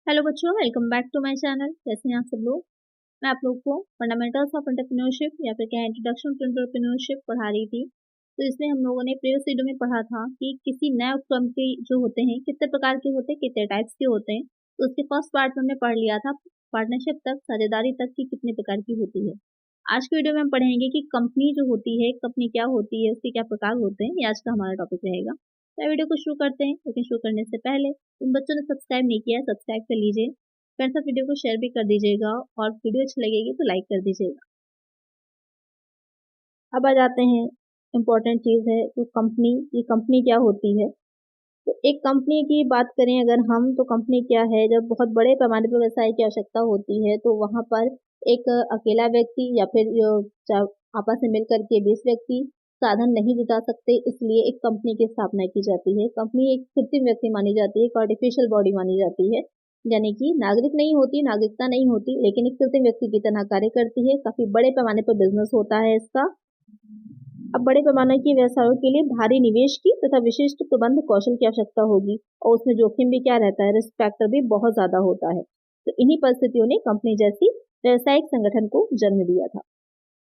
Hello बच्चों, welcome back to my channel. कैसे हैं आप सब लोग। मैं आप लोग को फंडामेंटल्स ऑफ एंटरप्रेन्योरशिप या फिर क्या इंट्रोडक्शन टू एंटरप्रेन्योरशिप पढ़ा रही थी। तो इसमें हम लोगों ने प्रीवियस वीडियो में पढ़ा था कि किसी नए उपक्रम के जो होते हैं कितने प्रकार के होते हैं, कितने टाइप्स के होते हैं। तो उसके फर्स्ट पार्ट में हमने पढ़ लिया था पार्टनरशिप तक, साझेदारी तक की कितने प्रकार की होती है। आज के वीडियो में हम पढ़ेंगे कि कंपनी जो होती है, कंपनी क्या होती है, उसके क्या प्रकार होते हैं। ये आज का हमारा टॉपिक रहेगा। तो वीडियो को शुरू करते हैं, लेकिन शुरू करने से पहले उन बच्चों ने सब्सक्राइब नहीं किया है, सब्सक्राइब कर लीजिए। फ्रेंड्स, आप वीडियो को शेयर भी कर दीजिएगा और वीडियो अच्छी लगेगी तो लाइक कर दीजिएगा। अब आ जाते हैं, इम्पोर्टेंट चीज़ है तो कंपनी। ये कंपनी क्या होती है। तो एक कंपनी की बात करें अगर हम, तो कंपनी क्या है, जब बहुत बड़े पैमाने पर व्यवसाय की आवश्यकता होती है तो वहाँ पर एक अकेला व्यक्ति या फिर आपस में मिलकर के 20 व्यक्ति साधन नहीं जुटा सकते, इसलिए एक कंपनी की स्थापना की जाती है। कंपनी एक कृत्रिम व्यक्ति मानी जाती है, एक आर्टिफिशियल बॉडी मानी जाती है, यानी कि नागरिक नहीं होती, नागरिकता नहीं होती, लेकिन एक कृत्रिम व्यक्ति की तरह कार्य करती है। काफी बड़े पैमाने पर बिजनेस होता है इसका। अब बड़े पैमाने के व्यवसायों के लिए भारी निवेश की तथा विशिष्ट प्रबंध कौशल की आवश्यकता होगी, और उसमें जोखिम भी क्या रहता है, रिस्क फैक्टर भी बहुत ज्यादा होता है। तो इन्हीं परिस्थितियों ने कंपनी जैसी व्यवसायिक संगठन को जन्म दिया था।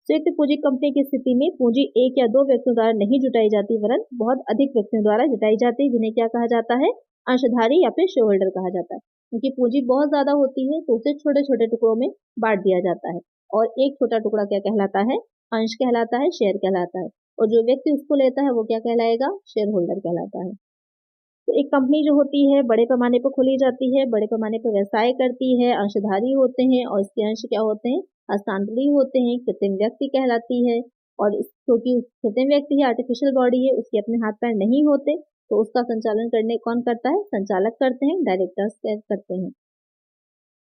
संयुक्त पूंजी कंपनी की स्थिति में पूंजी एक या दो व्यक्तियों द्वारा नहीं जुटाई जाती, वरन बहुत अधिक व्यक्तियों द्वारा जुटाई जाती है, जिन्हें क्या कहा जाता है, अंशधारी या फिर शेयर होल्डर कहा जाता है। क्योंकि पूंजी बहुत ज्यादा होती है तो उसे छोटे छोटे टुकड़ों में बांट दिया जाता है, और एक छोटा टुकड़ा क्या कहलाता है, अंश कहलाता है, शेयर कहलाता है। और जो व्यक्ति उसको लेता है वो क्या कहलाएगा, शेयर होल्डर कहलाता है। तो एक कंपनी जो होती है बड़े पैमाने पर खोली जाती है, बड़े पैमाने पर व्यवसाय करती है, अंशधारी होते हैं और इसके अंश क्या होते हैं, हस्तांतरी होते हैं, कृत्रिम व्यक्ति कहलाती है। और क्योंकि कृत्रिम व्यक्ति है, आर्टिफिशियल बॉडी है, उसके अपने हाथ पैर नहीं होते, तो उसका संचालन करने कौन करता है, संचालक करते हैं, डायरेक्टर्स करते हैं।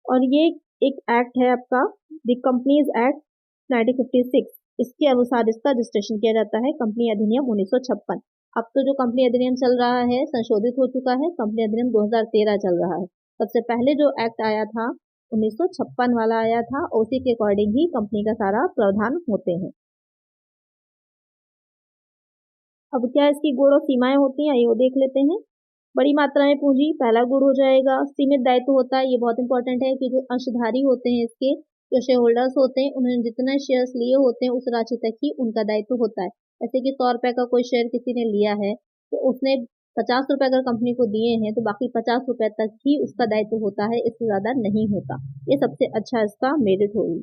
और ये एक एक्ट है आपका, द कंपनीज एक्ट 1956। इसके अनुसार इसका रजिस्ट्रेशन किया जाता है, कंपनी अधिनियम 1956। अब तो जो कंपनी अधिनियम चल रहा है संशोधित हो चुका है, कंपनी अधिनियम 2013 चल रहा है। सबसे पहले जो एक्ट आया था 1956 वाला आया था, उसी के अकॉर्डिंग ही कंपनी का सारा प्रावधान होते हैं। अब क्या इसकी गुण और सीमाएं होती हैं, ये देख लेते हैं। बड़ी मात्रा में पूंजी पहला गुण हो जाएगा। सीमित दायित्व होता है, ये बहुत इंपॉर्टेंट है कि जो अंशधारी होते हैं, इसके जो शेयर होल्डर्स होते हैं, उन्होंने जितना शेयर्स लिए होते हैं उस राशि तक ही उनका दायित्व होता है। जैसे कि 100 रुपए का कोई शेयर किसी ने लिया है, तो उसने 50 रुपए अगर कंपनी को दिए हैं, तो बाकी 50 रुपए तक ही उसका दायित्व होता है, इससे ज्यादा नहीं होता। ये सबसे अच्छा इसका मेरिट होगी।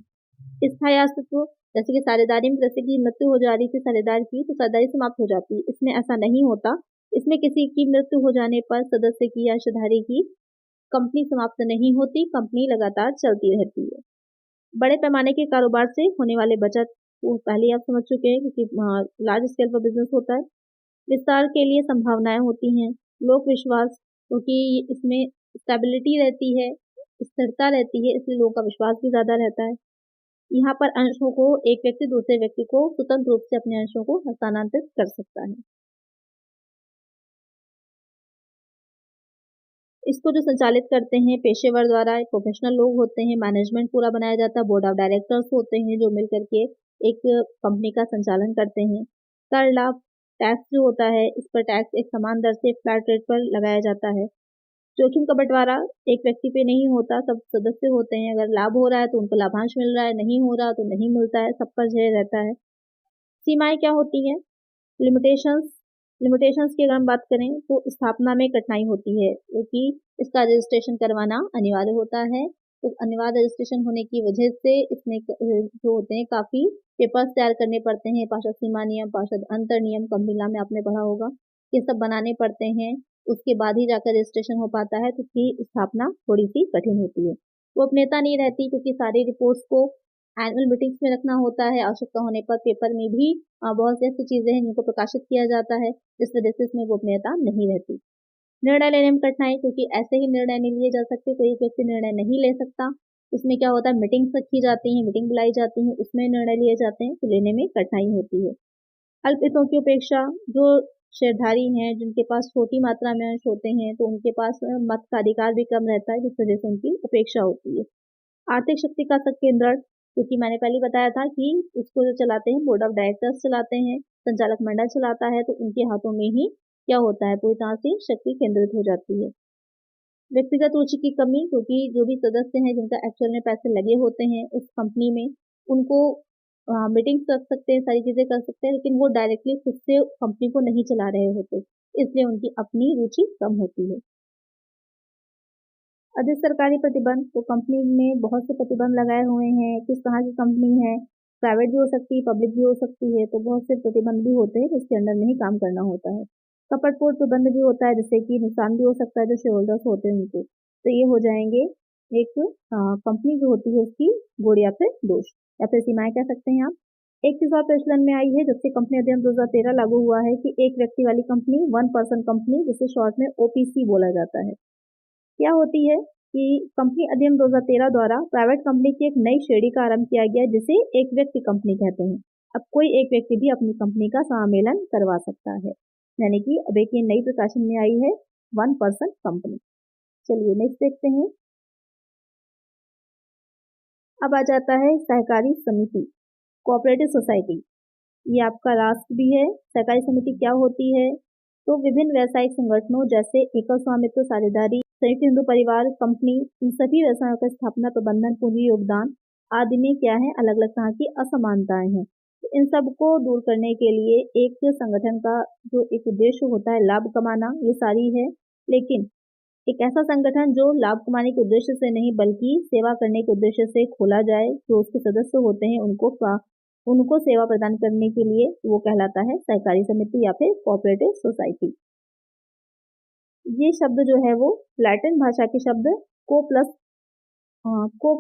स्थायी अस्तित्व, जैसे कि साझेदारी में जैसे कि मृत्यु हो जा रही थी साझेदार की, तो साझेदारी समाप्त हो जाती है। इसमें ऐसा नहीं होता। इसमें किसी की मृत्यु हो जाने पर सदस्य की या अंशधारी की कंपनी समाप्त नहीं होती, कंपनी लगातार चलती रहती है। बड़े पैमाने के कारोबार से होने वाले बचत वो पहले ही आप समझ चुके हैं, क्योंकि लार्ज स्केल पर बिजनेस होता है। विस्तार के लिए संभावनाएं होती हैं। लोक विश्वास, क्योंकि इसमें स्टेबिलिटी रहती है, स्थिरता रहती है, इसलिए लोगों का विश्वास भी ज्यादा रहता है। यहाँ पर अंशों को एक व्यक्ति दूसरे व्यक्ति को स्वतंत्र रूप से अपने अंशों को हस्तांतरित कर सकता है। इसको जो संचालित करते हैं पेशेवर द्वारा, प्रोफेशनल लोग होते हैं, मैनेजमेंट पूरा बनाया जाता है, बोर्ड ऑफ डायरेक्टर्स होते हैं जो मिलकर के एक कंपनी का संचालन करते हैं। कर लाभ, टैक्स जो होता है, इस पर टैक्स एक समान दर से फ्लैट रेट पर लगाया जाता है। जोखिम का बंटवारा एक व्यक्ति पे नहीं होता, सब सदस्य होते हैं। अगर लाभ हो रहा है तो उनको लाभांश मिल रहा है, नहीं हो रहा तो नहीं मिलता है, सब पर जय रहता है। सीमाएं क्या होती हैं, लिमिटेशंस। लिमिटेशंस की अगर हम बात करें तो स्थापना में कठिनाई होती है, क्योंकि इसका रजिस्ट्रेशन करवाना अनिवार्य होता है। तो अनिवार्य रजिस्ट्रेशन होने की वजह से इसमें जो होते हैं काफी पेपर्स तैयार करने पड़ते हैं, पार्षद सीमा नियम, पार्षद अंतर नियम, कंपनी में आपने पढ़ा होगा, ये सब बनाने पड़ते हैं। उसके बाद ही जाकर रजिस्ट्रेशन हो पाता है, तो उसकी स्थापना थोड़ी सी कठिन होती है। गोपनीयता नहीं रहती, क्योंकि सारी रिपोर्ट्स को एनुअल मीटिंग्स में रखना होता है। आवश्यकता होने पर पेपर में भी बहुत सी ऐसी चीजें हैं जिनको प्रकाशित किया जाता है, जिस वजह से इसमें गोपनीयता नहीं रहती। निर्णय लेने में कठिनाई, क्योंकि ऐसे ही निर्णय नहीं लिए जा सकते, कोई व्यक्ति निर्णय नहीं ले सकता। इसमें क्या होता है, मीटिंग्स रखी जाती हैं, मीटिंग बुलाई जाती है, उसमें निर्णय लिए जाते हैं, तो लेने में कठिनाई होती है। अल्पितों की उपेक्षा, जो शेयरधारी हैं जिनके पास छोटी मात्रा में अंश होते हैं, तो उनके पास मत का अधिकार भी कम रहता है, जिस वजह से उनकी उपेक्षा होती है। आर्थिक शक्ति का संकेंद्रण, क्योंकि मैंने पहले बताया था कि इसको जो चलाते हैं बोर्ड ऑफ डायरेक्टर्स चलाते हैं, संचालक मंडल चलाता है, तो उनके हाथों में ही क्या होता है, पूरी तरह से शक्ति केंद्रित हो जाती है। व्यक्तिगत रुचि की कमी, क्योंकि जो भी सदस्य हैं जिनका एक्चुअल में पैसे लगे होते हैं उस कंपनी में, उनको मीटिंग्स कर सकते हैं, सारी चीज़ें कर सकते हैं, लेकिन वो डायरेक्टली खुद से कंपनी को नहीं चला रहे होते, इसलिए उनकी अपनी रुचि कम होती है। अधिक सरकारी प्रतिबंध, तो कंपनी में बहुत से प्रतिबंध लगाए हुए हैं, किस तरह की कंपनी है, प्राइवेट भी हो सकती है, पब्लिक भी हो सकती है, तो बहुत से प्रतिबंध भी होते हैं जिसके अंडर में ही काम करना होता है। कपटपूर्ण प्रतिबंध भी होता है, जिससे कि नुकसान भी हो सकता है जो शेयर होल्डर्स होते हैं उनको। तो ये हो जाएंगे एक कंपनी जो होती है उसकी गुण या फिर दोष या फिर सीमाएं कह सकते हैं आप। एक चीज और प्रचलन में आई है जब से कंपनी अधिनियम 2013 लागू हुआ है कि एक व्यक्ति वाली कंपनी, वन पर्सन कंपनी, जिसे शॉर्ट में ओपीसी बोला जाता है। क्या होती है कि कंपनी अधिनियम 2013 द्वारा प्राइवेट कंपनी की एक नई श्रेणी का आरंभ किया गया जिसे एक व्यक्ति कंपनी कहते हैं। अब कोई एक व्यक्ति भी अपनी कंपनी का सम्मेलन करवा सकता है, यानी कि अब एक ये नई प्रकाशन में आई है वन पर्सन कंपनी। चलिए नेक्स्ट देखते हैं। अब आ जाता है सहकारी समिति, कोऑपरेटिव सोसाइटी। ये आपका राष्ट्र भी है। सहकारी समिति क्या होती है? तो विभिन्न व्यावसायिक संगठनों जैसे एकल स्वामित्व, साझेदारी, संयुक्त हिंदू परिवार, कंपनी, इन सभी व्यवसायों का स्थापना, प्रबंधन, पूंजी, योगदान आदि में क्या है, अलग अलग तरह की असमानताएं हैं। तो इन सब को दूर करने के लिए एक संगठन का जो एक उद्देश्य होता है लाभ कमाना, ये सारी है। लेकिन एक ऐसा संगठन जो लाभ कमाने के उद्देश्य से नहीं बल्कि सेवा करने के उद्देश्य से खोला जाए, जो उसके सदस्य होते हैं उनको सेवा प्रदान करने के लिए, वो कहलाता है सहकारी समिति या फिर कोऑपरेटिव सोसाइटी। ये शब्द जो है वो लैटिन भाषा के शब्द को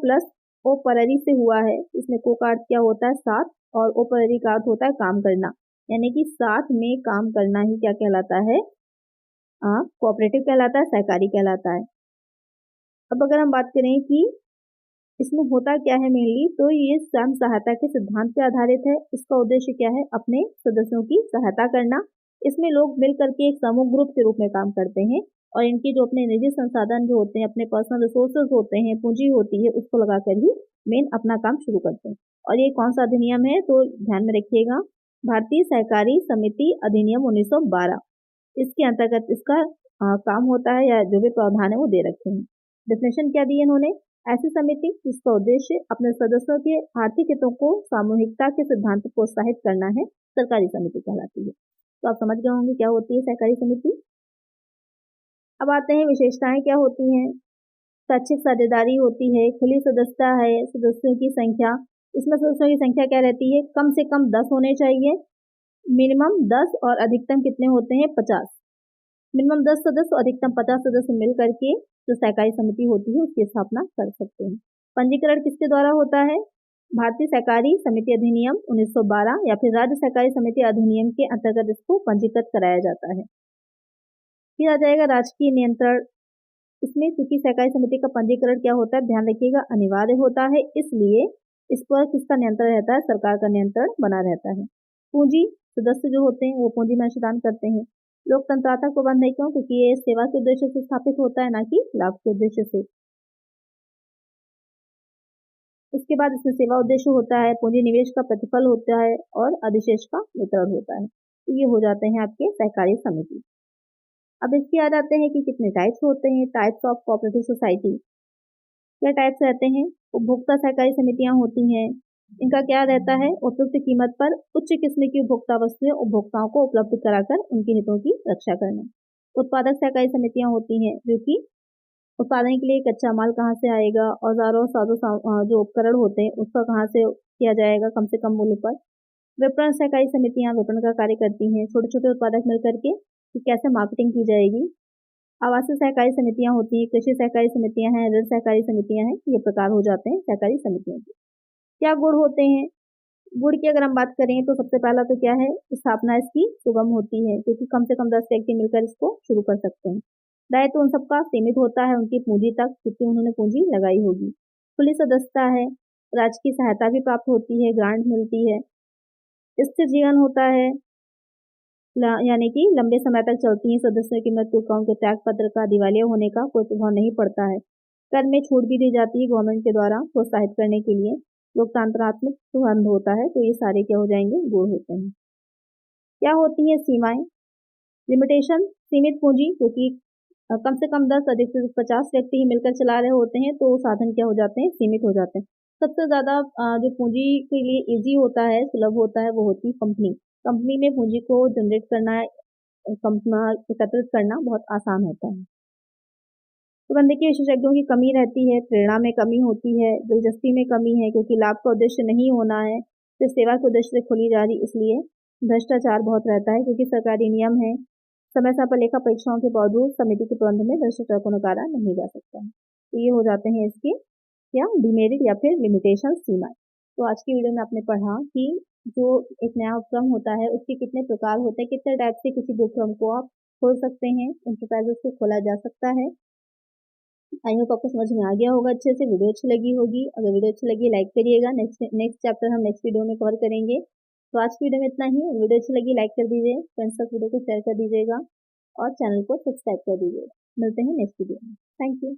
प्लस ओपररी से हुआ है। इसमें को का अर्थ क्या होता है? साथ, और ओपररी का अर्थ होता है काम करना, यानी कि साथ में काम करना ही क्या कहलाता है? कोऑपरेटिव कहलाता है, सहकारी कहलाता है। अब अगर हम बात करें कि इसमें होता क्या है मेनली, तो ये स्वयं सहायता के सिद्धांत पर आधारित है। इसका उद्देश्य क्या है? अपने सदस्यों की सहायता करना। इसमें लोग मिलकर के एक समूह ग्रुप के रूप में काम करते हैं और इनकी जो अपने निजी संसाधन जो होते हैं, अपने पर्सनल रिसोर्सेज होते हैं, पूंजी होती है, उसको लगाकर ही मेन अपना काम शुरू करते हैं। और ये कौन सा अधिनियम है? तो ध्यान में रखिएगा, भारतीय सहकारी समिति अधिनियम 1912। इसके अंतर्गत इसका काम होता है, या जो भी प्रावधान है वो दे रखे हैं। डेफिनेशन क्या दी है इन्होंने? ऐसी समिति जिसका उद्देश्य अपने सदस्यों के आर्थिक हितों को सामूहिकता के सिद्धांत को प्रोत्साहित करना है, सरकारी समिति कहलाती है। तो आप समझ गए होंगे क्या होती है सहकारी समिति। अब आते हैं विशेषताएं क्या होती हैं। स्वैच्छिक साझेदारी होती है, खुली सदस्यता है, सदस्यों की संख्या, इसमें सदस्यों की संख्या क्या रहती है? कम से कम 10 होने चाहिए, मिनिमम 10 और अधिकतम कितने होते हैं? 50। मिनिमम 10 सदस्य और अधिकतम 50 सदस्य मिल करके जो सहकारी समिति होती है उसकी स्थापना कर सकते हैं। पंजीकरण किसके द्वारा होता है? भारतीय सहकारी समिति अधिनियम 1912 या फिर राज्य सहकारी समिति अधिनियम के अंतर्गत इसको पंजीकृत कराया जाता है। फिर आ जाएगा राजकीय नियंत्रण। इसमें चूंकि सहकारी समिति का पंजीकरण क्या होता है, ध्यान रखिएगा, अनिवार्य होता है, इसलिए इस पर किसका नियंत्रण रहता है? सरकार का नियंत्रण बना रहता है। पूंजी, सदस्य जो होते हैं वो पूंजी में अंशदान करते हैं। लोकतंत्रात्मक प्रबंध है, क्यों? क्योंकि ये सेवा के उद्देश्य से स्थापित होता है, ना कि लाभ के उद्देश्य से। उसके बाद इसमें सेवा उद्देश्य होता है, पूंजी निवेश का प्रतिफल होता है और अधिशेष का वितरण होता है। तो ये हो जाते हैं आपके सहकारी समिति। अब इसके आ जाते हैं कि कितने टाइप्स होते हैं। टाइप्स ऑफ कोऑपरेटिव सोसाइटी, क्या टाइप्स रहते हैं? उपभोक्ता सहकारी समितियां होती हैं। इनका क्या रहता है? उपयुक्त कीमत पर उच्च किस्म की उपभोक्ता वस्तुएं उपभोक्ताओं को उपलब्ध कराकर उनके हितों की रक्षा करना। उत्पादक सहकारी समितियां होती हैं, जो कि उत्पादन के लिए कच्चा माल कहाँ से आएगा, औजारों जो उपकरण होते हैं उसका कहाँ से किया जाएगा कम से कम मूल्य पर। विपणन सहकारी समितियां विपणन का कार्य करती हैं, छोटे छोटे उत्पादक मिलकर के कि कैसे मार्केटिंग की जाएगी। आवासीय सहकारी समितियां होती हैं, कृषि सहकारी समितियां हैं, ऋण सहकारी समितियां हैं, ये प्रकार हो जाते हैं सहकारी समितियों के। क्या गुण होते हैं? गुण की अगर हम बात करें तो सबसे पहला तो क्या है? स्थापना इसकी सुगम होती है, क्योंकि कम से कम 10 व्यक्ति मिलकर इसको शुरू कर सकते हैं। दायित्व उन सबका सीमित होता है उनकी पूंजी तक, जितनी उन्होंने पूंजी लगाई होगी। खुली सदस्यता है, राजकीय सहायता भी प्राप्त होती है, ग्रांट मिलती है। स्थिर जीवन होता है, यानी कि लंबे समय तक चलती है। सदस्यों की मृत्यु का, उनके त्याग पत्र का, दिवालिया होने का कोई प्रभाव नहीं पड़ता है। कर में छूट भी दी जाती है गवर्नमेंट के द्वारा प्रोत्साहित करने के लिए। लोकतंत्रात्मक प्रबंध होता है। तो ये सारे क्या हो जाएंगे? गुण होते हैं। क्या होती है सीमाएं? लिमिटेशन, सीमित पूंजी, क्योंकि कम से कम 10 अधिक से 50 व्यक्ति ही मिलकर चला रहे होते हैं तो साधन क्या हो जाते हैं, सीमित हो जाते हैं। सबसे ज़्यादा जो पूंजी के लिए इजी होता है, सुलभ होता है, वो होती है कंपनी। कंपनी में पूंजी को जनरेट करना, कंपना एकत्रित करना बहुत आसान होता है। प्रबंधकीय विशेषज्ञों की कमी रहती है, प्रेरणा में कमी होती है, दिलचस्पी में कमी है क्योंकि लाभ का उद्देश्य नहीं होना है, सिर्फ सेवा के उद्देश्य से खोली जा रही, इसलिए भ्रष्टाचार बहुत रहता है क्योंकि सरकारी नियम है। समय समय पर लेखा परीक्षाओं के बावजूद समिति के प्रबंध में भ्रष्टाचार को नकारा नहीं जा सकता है। तो ये हो जाते हैं इसके या डिमेरिट या फिर लिमिटेशन, सीमाएं। तो आज की वीडियो में आपने पढ़ा कि जो एक नया उपक्रम होता है उसके कितने प्रकार होते हैं, कितने टाइप से किसी भी उपक्रम को आप खोल सकते हैं, इंटरप्राइजेस को खोला जा सकता है। आई होप आपको समझ में आ गया होगा अच्छे से, वीडियो अच्छी लगी होगी। अगर वीडियो अच्छी लगी लाइक करिएगा। नेक्स्ट चैप्टर हम नेक्स्ट वीडियो में कवर करेंगे। तो आज की वीडियो में इतना ही। वीडियो अच्छी लगी लाइक कर दीजिए, फ्रेंड्स तक वीडियो को शेयर कर दीजिएगा और चैनल को सब्सक्राइब कर दीजिएगा। मिलते हैं नेक्स्ट वीडियो में। Thank you.